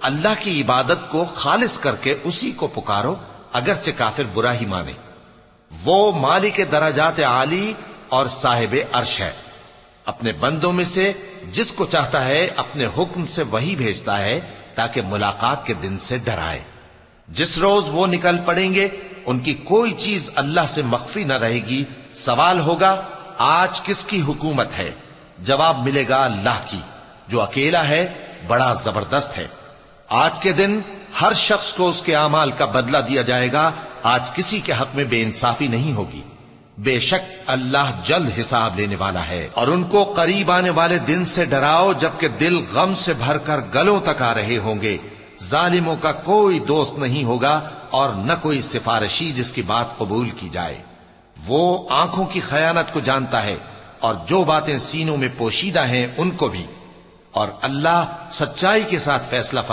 अल्लाह की इबादत को खालिस करके उसी को पुकारो, अगरचे काफिर बुरा ही माने। वो मालिक दराजात आली और साहिब अर्श है। अपने बंदों में से जिसको चाहता है अपने हुक्म से वही भेजता है, ताकि मुलाकात के दिन से डराए। जिस रोज वो निकल पड़ेंगे उनकी कोई चीज अल्लाह से मख्फी न रहेगी। सवाल होगा, आज किसकी हुकूमत है? जवाब मिलेगा, अल्लाह की, जो अकेला है, बड़ा जबरदस्त है। आज के दिन हर शख्स को उसके आमाल का बदला दिया जाएगा। आज किसी के हक में बेइंसाफी नहीं होगी। बेशक अल्लाह जल्द हिसाब लेने वाला है। और उनको करीब आने वाले दिन से डराओ, जबकि दिल गम से भरकर गलों तक आ रहे होंगे। जालिमों का कोई दोस्त नहीं होगा और न कोई सिफारिशी जिसकी बात कबूल की जाए। वो आंखों की खयानत को जानता है और जो बातें सीनों में पोशीदा हैं उनको भी। और अल्लाह सच्चाई के साथ फैसला